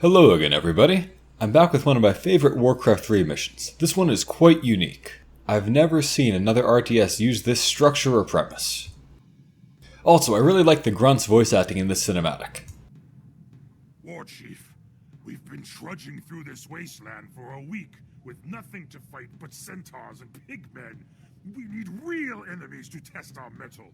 Hello again, everybody. I'm back with one of my favorite Warcraft 3 missions. This one is quite unique. I've never seen another RTS use this structure or premise. Also, I really like the Grunt's voice acting in this cinematic. Warchief, we've been trudging through this wasteland for a week with nothing to fight but centaurs and pigmen. We need real enemies to test our mettle.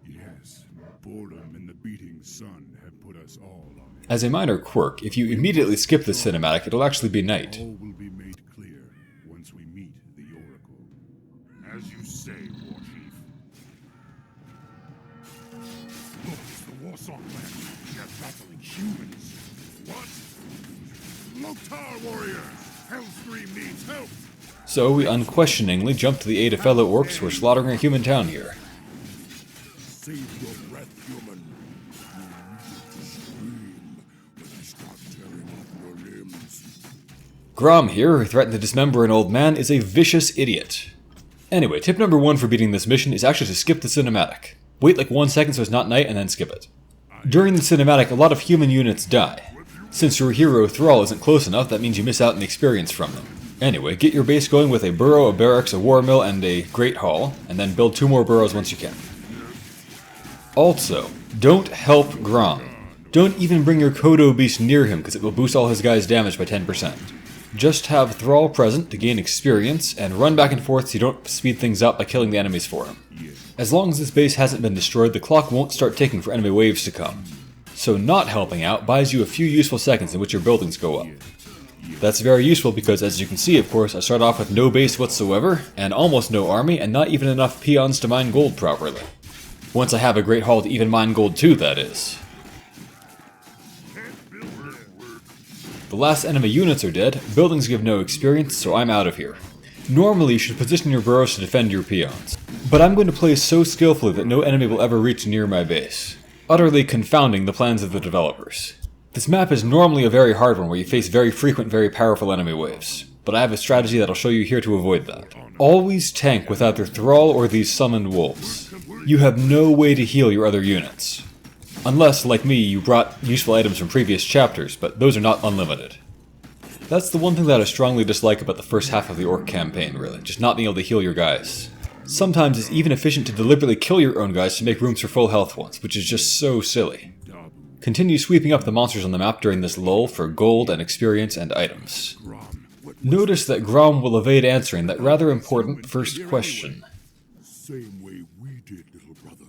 Yes, boredom and the beating sun have put us all on it. As a minor quirk, if you immediately skip this cinematic, it'll actually be night. All will be made clear once we meet the Oracle. As you say, Warchief. Look, it's the Warsong land. They're battling humans. What? Loktar warriors! Hellscream needs help! So we unquestioningly jump to the aid of fellow orcs who are slaughtering a human town here. Save your breath, human. You need to scream when I start tearing off your limbs. Grom here, who threatened to dismember an old man, is a vicious idiot. Anyway, tip number 1 for beating this mission is actually to skip the cinematic. Wait like 1 second so it's not night and then skip it. During the cinematic, a lot of human units die. Since your hero Thrall isn't close enough, that means you miss out on the experience from them. Anyway, get your base going with a Burrow, a Barracks, a War Mill, and a Great Hall, and then build 2 more Burrows once you can. Also, don't help Grom. Don't even bring your Kodo beast near him because it will boost all his guys' damage by 10%. Just have Thrall present to gain experience, and run back and forth so you don't speed things up by killing the enemies for him. As long as this base hasn't been destroyed, the clock won't start ticking for enemy waves to come. So not helping out buys you a few useful seconds in which your buildings go up. That's very useful because, as you can see, of course, I start off with no base whatsoever, and almost no army, and not even enough peons to mine gold properly. Once I have a Great Hall to even mine gold too, that is. The last enemy units are dead, buildings give no experience, so I'm out of here. Normally you should position your burrows to defend your peons, but I'm going to play so skillfully that no enemy will ever reach near my base, utterly confounding the plans of the developers. This map is normally a very hard one where you face very frequent, very powerful enemy waves, but I have a strategy that I'll show you here to avoid that. Always tank with either Thrall or these summoned wolves. You have no way to heal your other units. Unless, like me, you brought useful items from previous chapters, but those are not unlimited. That's the one thing that I strongly dislike about the first half of the Orc campaign, really, just not being able to heal your guys. Sometimes it's even efficient to deliberately kill your own guys to make rooms for full health ones, which is just so silly. Continue sweeping up the monsters on the map during this lull for gold and experience and items. Notice that Grom will evade answering that rather important first question. Same way we did, little brother.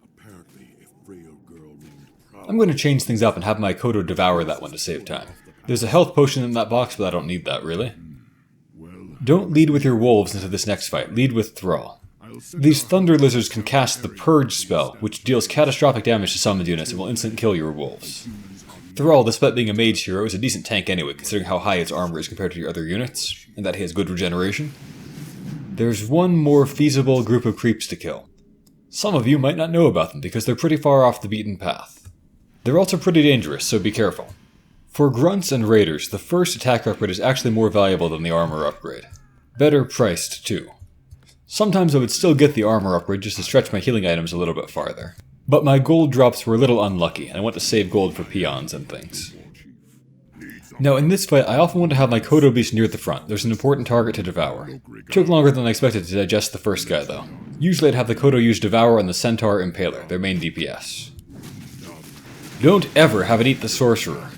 Apparently, a frail girl named Proud. I'm going to change things up and have my Kodo devour that one to save time. There's a health potion in that box, but I don't need that, really. Don't lead with your wolves into this next fight, lead with Thrall. These thunder lizards can cast the Purge spell, which deals catastrophic damage to summoned units and will instant kill your wolves. Thrall, despite being a mage hero, is a decent tank anyway, considering how high his armor is compared to your other units, and that he has good regeneration. There's one more feasible group of creeps to kill. Some of you might not know about them because they're pretty far off the beaten path. They're also pretty dangerous, so be careful. For grunts and raiders, the first attack upgrade is actually more valuable than the armor upgrade. Better priced, too. Sometimes I would still get the armor upgrade just to stretch my healing items a little bit farther. But my gold drops were a little unlucky, and I want to save gold for peons and things. Now in this fight, I often want to have my Kodo beast near the front. There's an important target to devour. Took longer than I expected to digest the first guy though. Usually I'd have the Kodo use Devour and the Centaur Impaler, their main DPS. Don't ever have it eat the Sorcerer.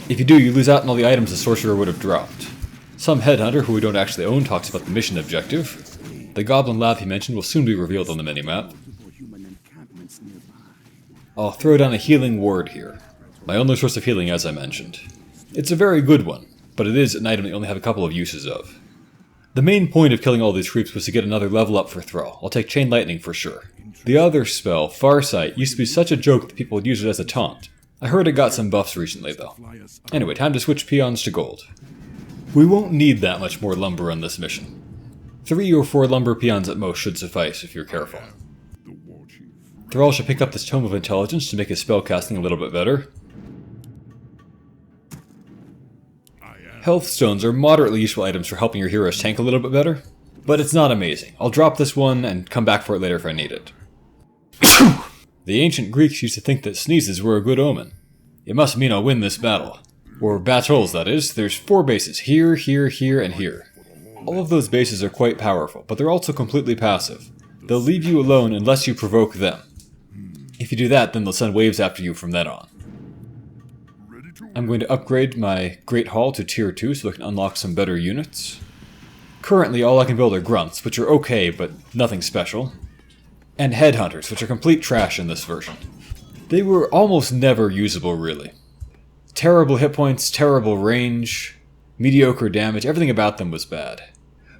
If you do, you lose out on all the items the Sorcerer would have dropped. Some headhunter, who we don't actually own, talks about the mission objective. The Goblin Lab he mentioned will soon be revealed on the minimap. I'll throw down a healing ward here. My only source of healing, as I mentioned. It's a very good one, but it is an item that you only have a couple of uses of. The main point of killing all these creeps was to get another level up for Thrall. I'll take Chain Lightning for sure. The other spell, Farsight, used to be such a joke that people would use it as a taunt. I heard it got some buffs recently though. Anyway, time to switch peons to gold. We won't need that much more lumber on this mission. 3 or 4 lumber peons at most should suffice if you're careful. Thrall should pick up this Tome of Intelligence to make his spellcasting a little bit better. Health stones are moderately useful items for helping your heroes tank a little bit better, but it's not amazing. I'll drop this one and come back for it later if I need it. The ancient Greeks used to think that sneezes were a good omen. It must mean I'll win this battle. Or battles, that is. There's 4 bases. Here, here, here, and here. All of those bases are quite powerful, but they're also completely passive. They'll leave you alone unless you provoke them. If you do that, then they'll send waves after you from then on. I'm going to upgrade my Great Hall to Tier 2 so I can unlock some better units. Currently, all I can build are Grunts, which are okay, but nothing special. And Headhunters, which are complete trash in this version. They were almost never usable, really. Terrible hit points, terrible range, mediocre damage, everything about them was bad.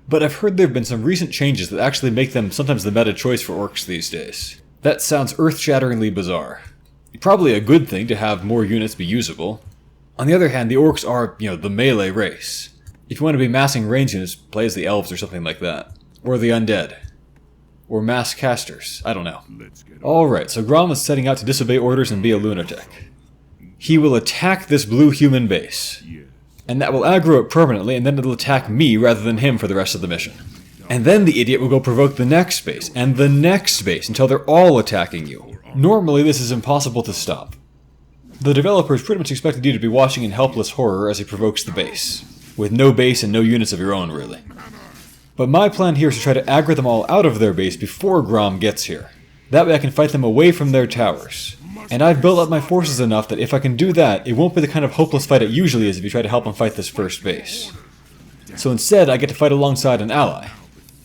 But I've heard there have been some recent changes that actually make them sometimes the meta choice for orcs these days. That sounds earth-shatteringly bizarre. Probably a good thing to have more units be usable. On the other hand, the orcs are, the melee race. If you want to be massing range units, play as the elves or something like that. Or the undead. Or mass casters, I don't know. Alright, so Grom is setting out to disobey orders and be a lunatic. He will attack this blue human base. And that will aggro it permanently, and then it'll attack me rather than him for the rest of the mission. And then the idiot will go provoke the next base, and the next base, until they're all attacking you. Normally this is impossible to stop. The developers pretty much expected you to be watching in helpless horror as he provokes the base. With no base and no units of your own, really. But my plan here is to try to aggro them all out of their base before Grom gets here. That way I can fight them away from their towers. And I've built up my forces enough that if I can do that, it won't be the kind of hopeless fight it usually is if you try to help them fight this first base. So instead, I get to fight alongside an ally.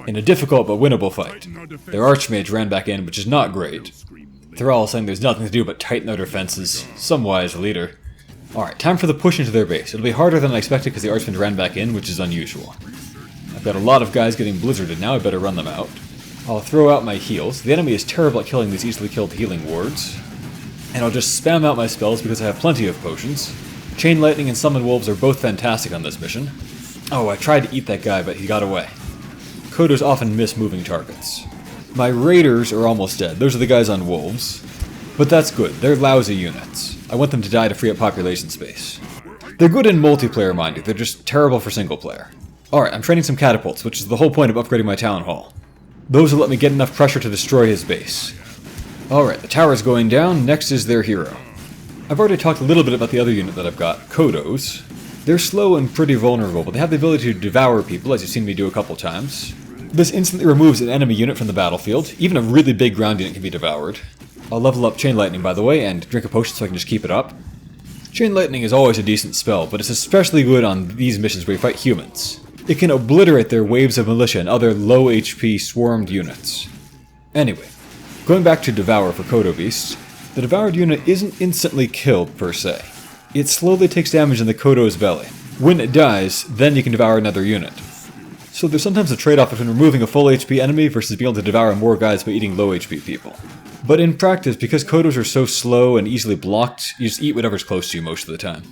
In a difficult but winnable fight. Their Archmage ran back in, which is not great. Thrall saying there's nothing to do but tighten their defenses. Some wise leader. Alright, time for the push into their base. It'll be harder than I expected because the Archmage ran back in, which is unusual. I've got a lot of guys getting blizzarded now, I better run them out. I'll throw out my heals. The enemy is terrible at killing these easily killed healing wards. And I'll just spam out my spells because I have plenty of potions. Chain Lightning and Summon Wolves are both fantastic on this mission. Oh, I tried to eat that guy, but he got away. Kodos often miss moving targets. My Raiders are almost dead. Those are the guys on Wolves. But that's good. They're lousy units. I want them to die to free up population space. They're good in multiplayer, mind you. They're just terrible for single player. Alright, I'm training some catapults, which is the whole point of upgrading my town hall. Those will let me get enough pressure to destroy his base. Alright, the tower's going down. Next is their hero. I've already talked a little bit about the other unit that I've got, Kodos. They're slow and pretty vulnerable, but they have the ability to devour people, as you've seen me do a couple times. This instantly removes an enemy unit from the battlefield. Even a really big ground unit can be devoured. I'll level up Chain Lightning, by the way, and drink a potion so I can just keep it up. Chain Lightning is always a decent spell, but it's especially good on these missions where you fight humans. It can obliterate their waves of militia and other low HP swarmed units. Anyway, going back to Devour for Kodo Beasts, the devoured unit isn't instantly killed per se. It slowly takes damage in the Kodo's belly. When it dies, then you can devour another unit. So there's sometimes a trade-off between removing a full HP enemy versus being able to devour more guys by eating low HP people. But in practice, because Kodos are so slow and easily blocked, you just eat whatever's close to you most of the time.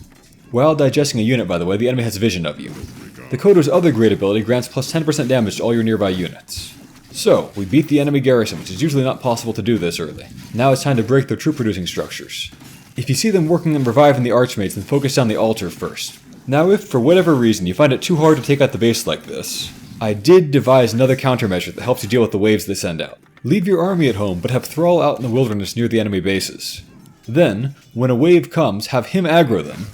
While digesting a unit, by the way, the enemy has vision of you. The Kodo's other great ability grants plus 10% damage to all your nearby units. So, we beat the enemy garrison, which is usually not possible to do this early. Now it's time to break their troop-producing structures. If you see them working on reviving the Archmages, then focus down the altar first. Now if, for whatever reason, you find it too hard to take out the base like this, I did devise another countermeasure that helps you deal with the waves they send out. Leave your army at home, but have Thrall out in the wilderness near the enemy bases. Then, when a wave comes, have him aggro them,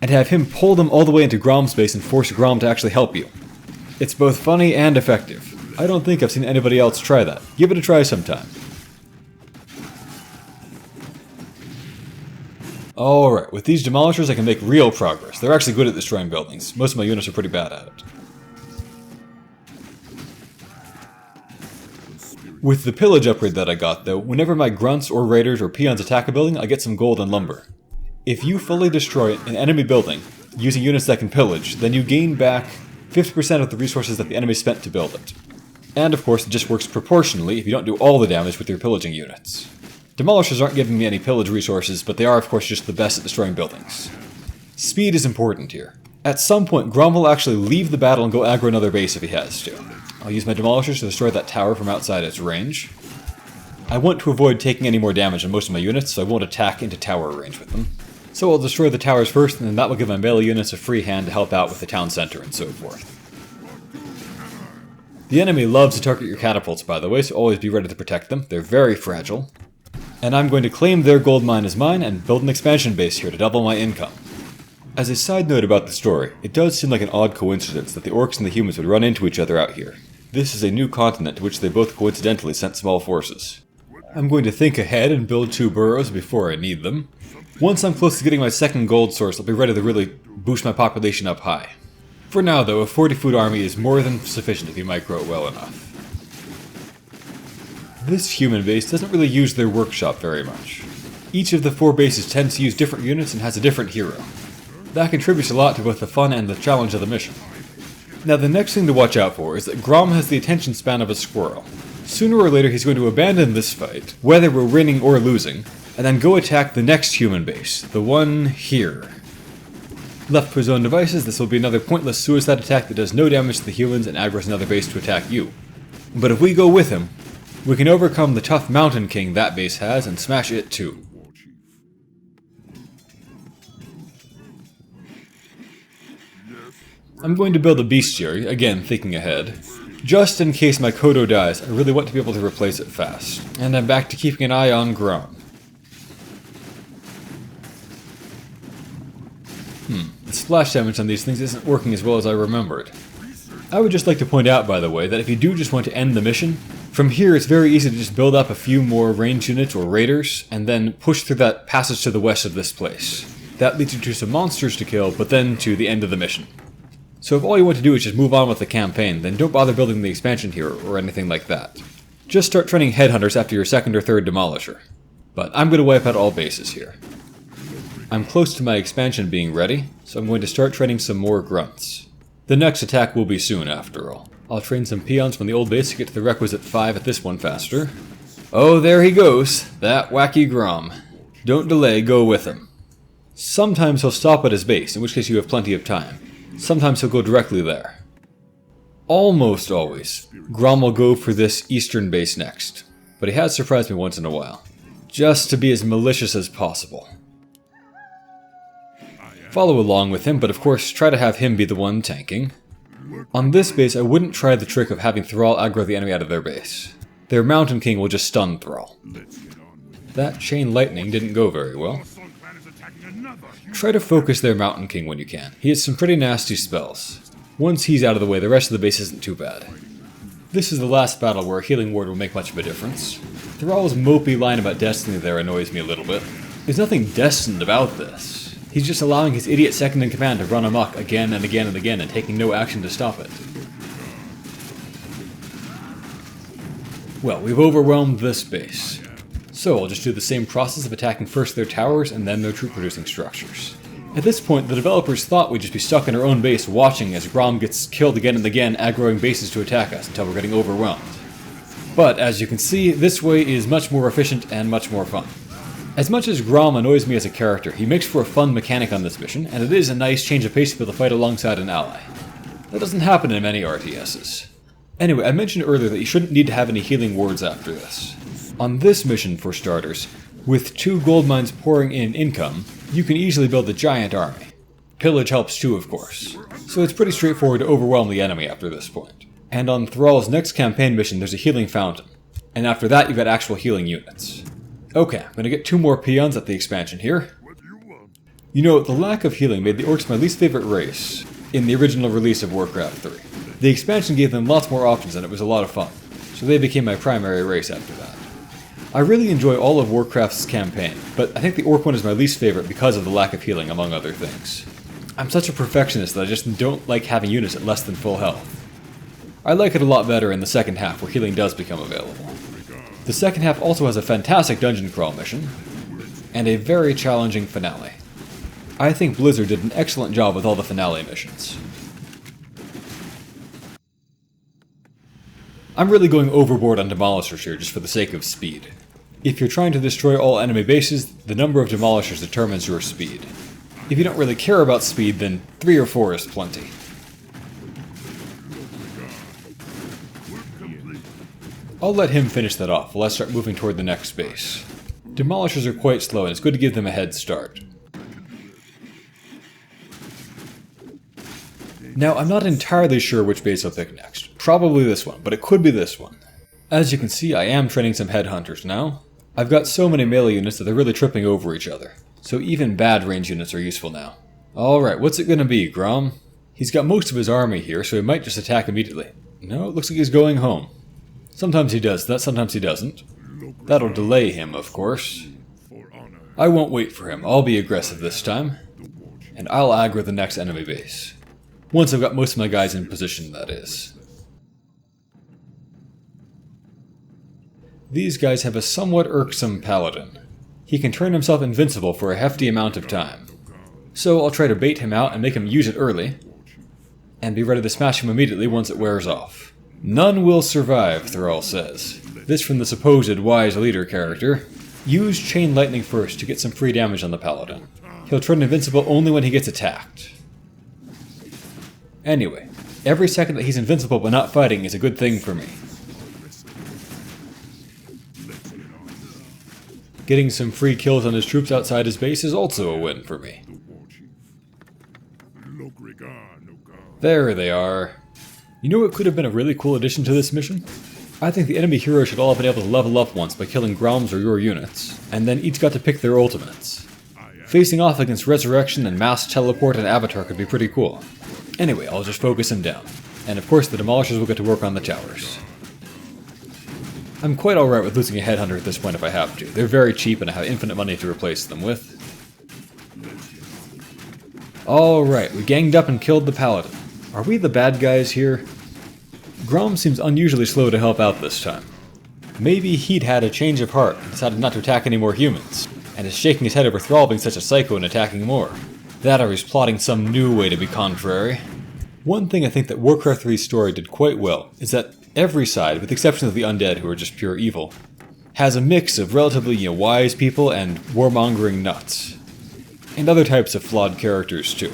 and have him pull them all the way into Grom's base and force Grom to actually help you. It's both funny and effective. I don't think I've seen anybody else try that. Give it a try sometime. Alright, with these demolishers I can make real progress. They're actually good at destroying buildings. Most of my units are pretty bad at it. With the pillage upgrade that I got though, whenever my grunts or raiders or peons attack a building, I get some gold and lumber. If you fully destroy an enemy building using units that can pillage, then you gain back 50% of the resources that the enemy spent to build it. And of course it just works proportionally if you don't do all the damage with your pillaging units. Demolishers aren't giving me any pillage resources, but they are of course just the best at destroying buildings. Speed is important here. At some point, Grom will actually leave the battle and go aggro another base if he has to. I'll use my demolishers to destroy that tower from outside its range. I want to avoid taking any more damage on most of my units, so I won't attack into tower range with them. So I'll destroy the towers first, and then that will give my melee units a free hand to help out with the town center and so forth. The enemy loves to target your catapults, by the way, so always be ready to protect them. They're very fragile. And I'm going to claim their gold mine as mine and build an expansion base here to double my income. As a side note about the story, it does seem like an odd coincidence that the orcs and the humans would run into each other out here. This is a new continent to which they both coincidentally sent small forces. I'm going to think ahead and build 2 burrows before I need them. Once I'm close to getting my second gold source, I'll be ready to really boost my population up high. For now though, a 40-foot army is more than sufficient if you micro it well enough. This human base doesn't really use their workshop very much. Each of the 4 bases tends to use different units and has a different hero. That contributes a lot to both the fun and the challenge of the mission. Now the next thing to watch out for is that Grom has the attention span of a squirrel. Sooner or later he's going to abandon this fight, whether we're winning or losing, and then go attack the next human base, the one here. Left to his own devices, this will be another pointless suicide attack that does no damage to the humans and aggroes another base to attack you. But if we go with him, we can overcome the tough Mountain King that base has and smash it too. I'm going to build a bestiary, again thinking ahead. Just in case my Kodo dies, I really want to be able to replace it fast. And I'm back to keeping an eye on Grom. The splash damage on these things isn't working as well as I remembered. I would just like to point out, by the way, that if you do just want to end the mission, from here it's very easy to just build up a few more ranged units or raiders, and then push through that passage to the west of this place. That leads you to some monsters to kill, but then to the end of the mission. So if all you want to do is just move on with the campaign, then don't bother building the expansion here or anything like that. Just start training headhunters after your 2nd or 3rd demolisher. But I'm going to wipe out all bases here. I'm close to my expansion being ready, so I'm going to start training some more grunts. The next attack will be soon, after all. I'll train some peons from the old base to get to the requisite 5 at this one faster. Oh, there he goes, that wacky Grom. Don't delay, go with him. Sometimes he'll stop at his base, in which case you have plenty of time. Sometimes he'll go directly there. Almost always, Grom will go for this eastern base next, but he has surprised me once in a while. Just to be as malicious as possible. Follow along with him, but of course try to have him be the one tanking. On this base I wouldn't try the trick of having Thrall aggro the enemy out of their base. Their Mountain King will just stun Thrall. That chain lightning didn't go very well. Try to focus their Mountain King when you can. He has some pretty nasty spells. Once he's out of the way, the rest of the base isn't too bad. This is the last battle where a healing ward will make much of a difference. Thrall's mopey line about destiny there annoys me a little bit. There's nothing destined about this. He's just allowing his idiot second in command to run amok again and again and again and taking no action to stop it. Well, we've overwhelmed this base. So I'll just do the same process of attacking first their towers and then their troop-producing structures. At this point, the developers thought we'd just be stuck in our own base watching as Grom gets killed again and again, aggroing bases to attack us until we're getting overwhelmed. But as you can see, this way is much more efficient and much more fun. As much as Grom annoys me as a character, he makes for a fun mechanic on this mission, and it is a nice change of pace to be able to fight alongside an ally. That doesn't happen in many RTSs. Anyway, I mentioned earlier that you shouldn't need to have any healing wards after this. On this mission, for starters, with 2 gold mines pouring in income, you can easily build a giant army. Pillage helps too, of course. So it's pretty straightforward to overwhelm the enemy after this point. And on Thrall's next campaign mission, there's a healing fountain. And after that, you've got actual healing units. Okay, I'm gonna get 2 more peons at the expansion here. You know, the lack of healing made the orcs my least favorite race in the original release of Warcraft 3. The expansion gave them lots more options and it was a lot of fun, so they became my primary race after that. I really enjoy all of Warcraft's campaign, but I think the orc one is my least favorite because of the lack of healing, among other things. I'm such a perfectionist that I just don't like having units at less than full health. I like it a lot better in the second half, where healing does become available. The second half also has a fantastic dungeon crawl mission, and a very challenging finale. I think Blizzard did an excellent job with all the finale missions. I'm really going overboard on demolishers here just for the sake of speed. If you're trying to destroy all enemy bases, the number of demolishers determines your speed. If you don't really care about speed, then 3 or 4 is plenty. I'll let him finish that off while I start moving toward the next base. Demolishers are quite slow and it's good to give them a head start. Now, I'm not entirely sure which base I'll pick next. Probably this one, but it could be this one. As you can see, I am training some headhunters now. I've got so many melee units that they're really tripping over each other, so even bad range units are useful now. Alright, what's it gonna be, Grom? He's got most of his army here, so he might just attack immediately. No, it looks like he's going home. Sometimes he does that, sometimes he doesn't. That'll delay him, of course. I won't wait for him. I'll be aggressive this time. And I'll aggro the next enemy base. Once I've got most of my guys in position, that is. These guys have a somewhat irksome paladin. He can turn himself invincible for a hefty amount of time. So I'll try to bait him out and make him use it early, and be ready to smash him immediately once it wears off. None will survive, Thrall says. This from the supposed wise leader character. Use Chain Lightning first to get some free damage on the paladin. He'll turn invincible only when he gets attacked. Anyway, every second that he's invincible but not fighting is a good thing for me. Getting some free kills on his troops outside his base is also a win for me. There they are. You know what could have been a really cool addition to this mission? I think the enemy heroes should all have been able to level up once by killing Groms or your units, and then each got to pick their ultimates. Facing off against Resurrection and Mass Teleport and Avatar could be pretty cool. Anyway, I'll just focus him down. And of course the Demolishers will get to work on the towers. I'm quite alright with losing a Headhunter at this point if I have to. They're very cheap and I have infinite money to replace them with. Alright, we ganged up and killed the Paladin. Are we the bad guys here? Grom seems unusually slow to help out this time. Maybe he'd had a change of heart and decided not to attack any more humans, and is shaking his head over Thrall being such a psycho and attacking more. That or he's plotting some new way to be contrary. One thing I think that Warcraft 3's story did quite well is that every side, with the exception of the undead who are just pure evil, has a mix of relatively wise people and warmongering nuts. And other types of flawed characters too.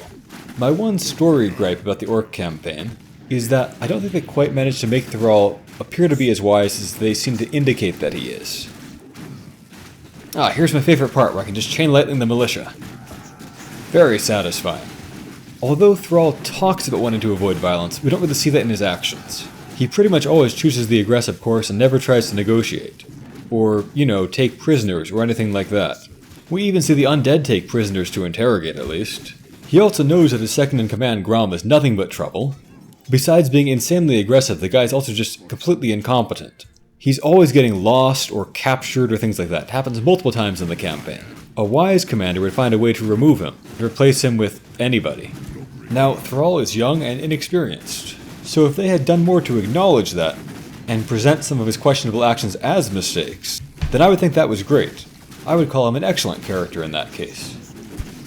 My one story gripe about the Orc campaign is that I don't think they quite managed to make Thrall appear to be as wise as they seem to indicate that he is. Ah, here's my favorite part where I can just chain lightning the militia. Very satisfying. Although Thrall talks about wanting to avoid violence, we don't really see that in his actions. He pretty much always chooses the aggressive course and never tries to negotiate. Or, take prisoners or anything like that. We even see the undead take prisoners to interrogate at least. He also knows that his second-in-command Grom is nothing but trouble. Besides being insanely aggressive, the guy's also just completely incompetent. He's always getting lost or captured or things like that. It happens multiple times in the campaign. A wise commander would find a way to remove him, and replace him with anybody. Now, Thrall is young and inexperienced, so if they had done more to acknowledge that, and present some of his questionable actions as mistakes, then I would think that was great. I would call him an excellent character in that case.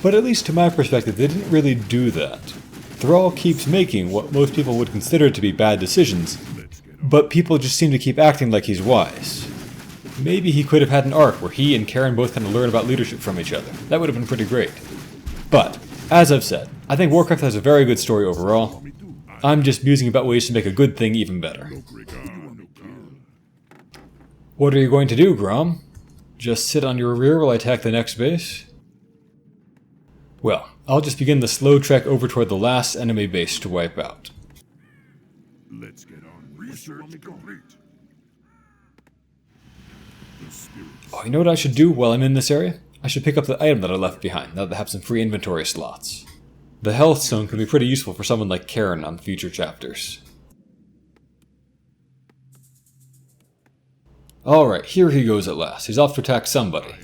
But at least to my perspective, they didn't really do that. Thrall keeps making what most people would consider to be bad decisions, but people just seem to keep acting like he's wise. Maybe he could have had an arc where he and Karen both kind of learn about leadership from each other. That would have been pretty great. But, as I've said, I think Warcraft has a very good story overall. I'm just musing about ways to make a good thing even better. What are you going to do, Grom? Just sit on your rear while I attack the next base? Well, I'll just begin the slow trek over toward the last enemy base to wipe out. Let's get on. Research complete. Oh, you know what I should do while I'm in this area? I should pick up the item that I left behind, now that I have some free inventory slots. The health stone could be pretty useful for someone like Karen on future chapters. Alright, here he goes at last. He's off to attack somebody.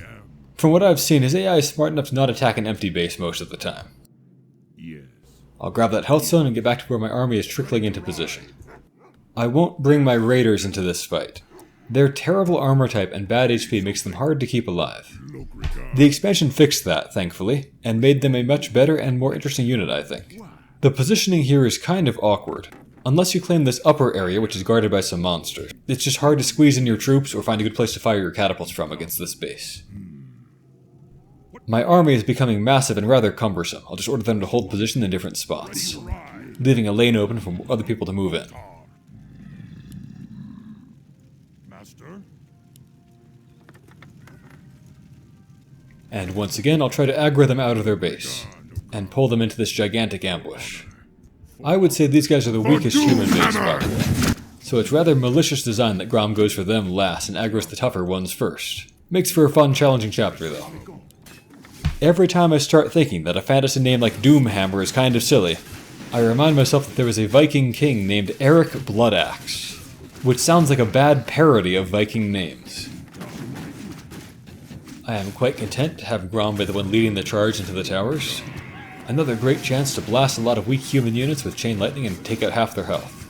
From what I've seen, his AI is smart enough to not attack an empty base most of the time. Yes. I'll grab that health stone and get back to where my army is trickling into position. I won't bring my raiders into this fight. Their terrible armor type and bad HP makes them hard to keep alive. The expansion fixed that, thankfully, and made them a much better and more interesting unit, I think. The positioning here is kind of awkward. Unless you claim this upper area, which is guarded by some monsters, it's just hard to squeeze in your troops or find a good place to fire your catapults from against this base. My army is becoming massive and rather cumbersome. I'll just order them to hold position in different spots, leaving a lane open for other people to move in. Master? And once again, I'll try to aggro them out of their base, and pull them into this gigantic ambush. I would say these guys are the weakest human base, by the way. So it's rather malicious design that Grom goes for them last and aggroes the tougher ones first. Makes for a fun, challenging chapter, though. Every time I start thinking that a fantasy name like Doomhammer is kind of silly, I remind myself that there was a Viking king named Eric Bloodaxe, which sounds like a bad parody of Viking names. I am quite content to have Grom be the one leading the charge into the towers. Another great chance to blast a lot of weak human units with chain lightning and take out half their health.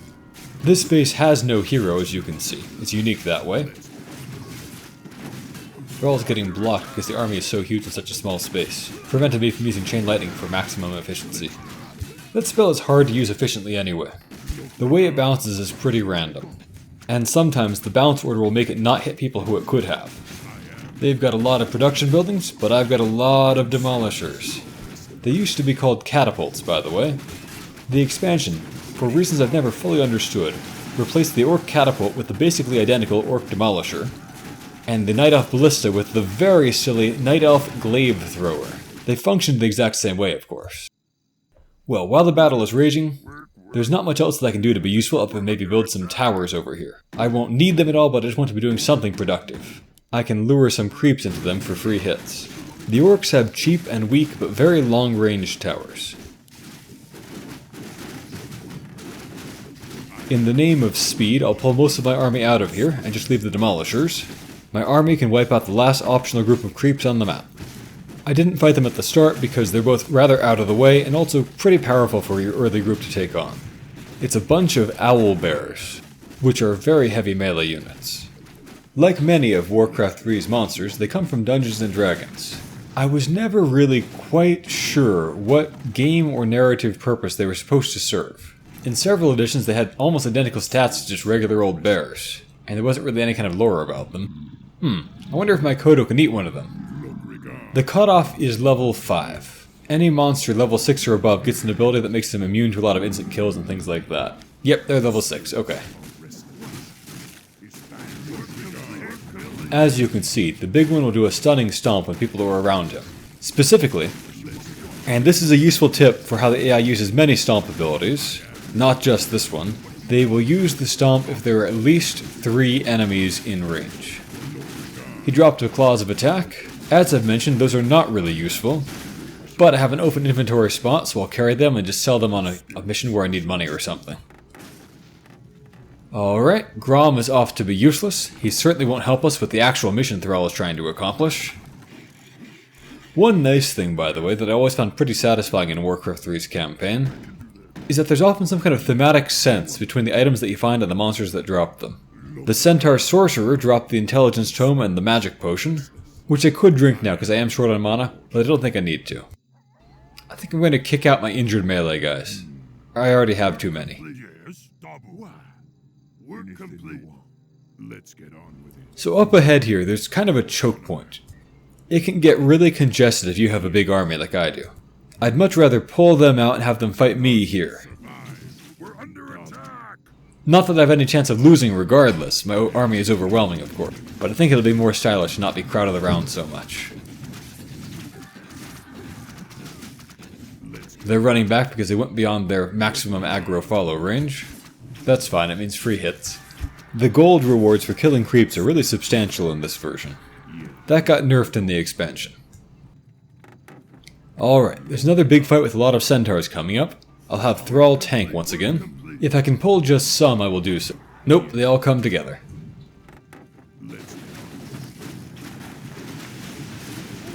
This base has no hero, as you can see. It's unique that way. Thrall's getting blocked because the army is so huge in such a small space, preventing me from using chain lightning for maximum efficiency. That spell is hard to use efficiently anyway. The way it bounces is pretty random, and sometimes the bounce order will make it not hit people who it could have. They've got a lot of production buildings, but I've got a lot of demolishers. They used to be called catapults, by the way. The expansion, for reasons I've never fully understood, replaced the orc catapult with the basically identical orc demolisher, and the Night Elf Ballista with the very silly Night Elf Glaive Thrower. They functioned the exact same way, of course. Well, while the battle is raging, there's not much else that I can do to be useful other than maybe build some towers over here. I won't need them at all, but I just want to be doing something productive. I can lure some creeps into them for free hits. The orcs have cheap and weak but very long-range towers. In the name of speed, I'll pull most of my army out of here and just leave the demolishers. My army can wipe out the last optional group of creeps on the map. I didn't fight them at the start because they're both rather out of the way and also pretty powerful for your early group to take on. It's a bunch of owl bears, which are very heavy melee units. Like many of Warcraft 3's monsters, they come from Dungeons & Dragons. I was never really quite sure what game or narrative purpose they were supposed to serve. In several editions they had almost identical stats to just regular old bears, and there wasn't really any kind of lore about them. I wonder if my Kodo can eat one of them. The cutoff is level 5. Any monster level 6 or above gets an ability that makes them immune to a lot of instant kills and things like that. Yep, they're level 6, okay. As you can see, the big one will do a stunning stomp when people are around him. Specifically, and this is a useful tip for how the AI uses many stomp abilities, not just this one, they will use the stomp if there are at least 3 enemies in range. He dropped a claws of attack. As I've mentioned, those are not really useful, but I have an open inventory spot, so I'll carry them and just sell them on a mission where I need money or something. Alright, Grom is off to be useless. He certainly won't help us with the actual mission Thrall is trying to accomplish. One nice thing, by the way, that I always found pretty satisfying in Warcraft 3's campaign, is that there's often some kind of thematic sense between the items that you find and the monsters that drop them. The Centaur Sorcerer dropped the Intelligence Tome and the Magic Potion, which I could drink now because I am short on mana, but I don't think I need to. I think I'm going to kick out my injured melee guys. I already have too many. Work complete. Let's get on with it. So up ahead here, there's kind of a choke point. It can get really congested if you have a big army like I do. I'd much rather pull them out and have them fight me here. We're under attack. Not that I have any chance of losing regardless, my army is overwhelming of course, but I think it'll be more stylish to not be crowded around so much. They're running back because they went beyond their maximum aggro follow range. That's fine, it means free hits. The gold rewards for killing creeps are really substantial in this version. That got nerfed in the expansion. Alright, there's another big fight with a lot of Centaurs coming up. I'll have Thrall tank once again. If I can pull just some, I will do so. Nope, they all come together.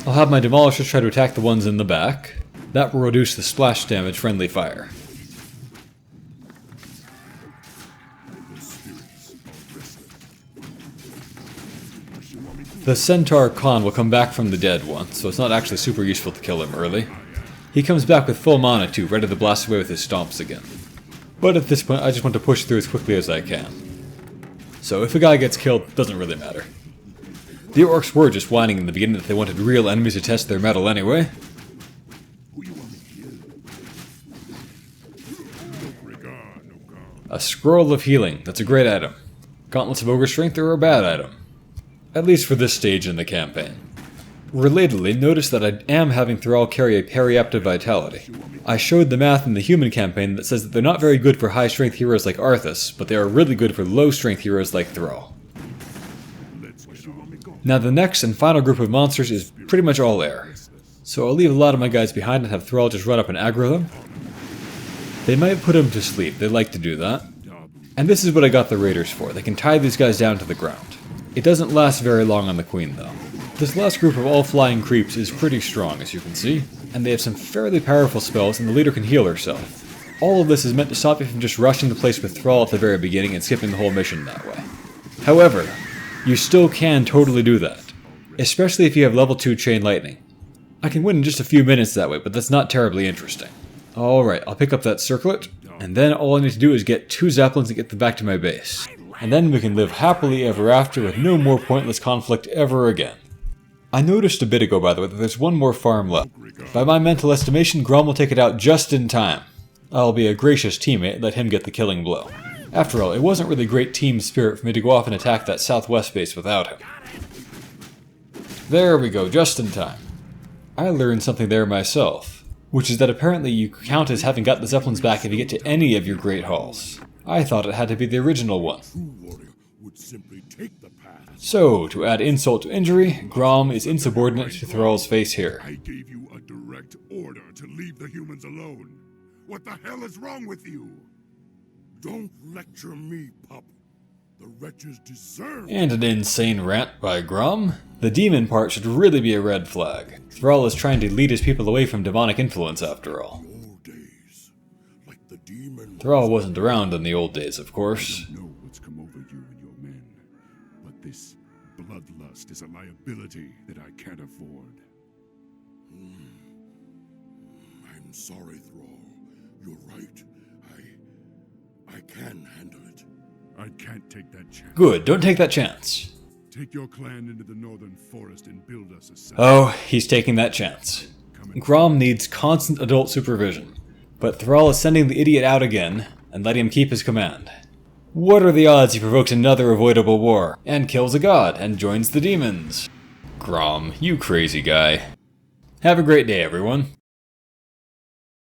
I'll have my Demolishers try to attack the ones in the back. That will reduce the splash damage friendly fire. The Centaur Khan will come back from the dead once, so it's not actually super useful to kill him early. He comes back with full mana too, ready to blast away with his stomps again. But at this point, I just want to push through as quickly as I can. So if a guy gets killed, it doesn't really matter. The orcs were just whining in the beginning that they wanted real enemies to test their metal anyway. A Scroll of Healing, that's a great item. Gauntlets of Ogre Strength are a bad item. At least for this stage in the campaign. Relatedly, notice that I am having Thrall carry a Periaptive Vitality. I showed the math in the human campaign that says that they're not very good for high strength heroes like Arthas, but they are really good for low strength heroes like Thrall. Now the next and final group of monsters is pretty much all air. So I'll leave a lot of my guys behind and have Thrall just run up and aggro them. They might put him to sleep, they like to do that. And this is what I got the raiders for, they can tie these guys down to the ground. It doesn't last very long on the queen though. This last group of all flying creeps is pretty strong as you can see, and they have some fairly powerful spells and the leader can heal herself. All of this is meant to stop you from just rushing the place with Thrall at the very beginning and skipping the whole mission that way. However, you still can totally do that, especially if you have level 2 Chain Lightning. I can win in just a few minutes that way, but that's not terribly interesting. Alright, I'll pick up that circlet, and then all I need to do is get 2 Zeppelins and get them back to my base. And then we can live happily ever after with no more pointless conflict ever again. I noticed a bit ago, by the way, that there's one more farm left. By my mental estimation, Grom will take it out just in time. I'll be a gracious teammate and let him get the killing blow. After all, it wasn't really great team spirit for me to go off and attack that southwest base without him. There we go, just in time. I learned something there myself, which is that apparently you count as having got the Zeppelins back if you get to any of your great halls. I thought it had to be the original one. So, to add insult to injury, Grom is insubordinate to Thrall's face here. I gave you a direct order to leave the humans alone. What the hell is wrong with you? Don't lecture me, pup. The wretches deserve. And an insane rant by Grom. The demon part should really be a red flag. Thrall is trying to lead his people away from demonic influence after all. Old days, like the demon. Thrall wasn't around in the old days, of course. I don't know what's come over you and your men, but this bloodlust is a liability that I can't afford. I'm sorry, Thrall. You're right. I can handle it. I can't take that chance. Good, don't take that chance. Take your clan into the northern forest and build us a cell. Oh, he's taking that chance. Grom needs constant adult supervision, but Thrall is sending the idiot out again, and letting him keep his command. What are the odds he provokes another avoidable war, and kills a god, and joins the demons? Grom, you crazy guy. Have a great day, everyone.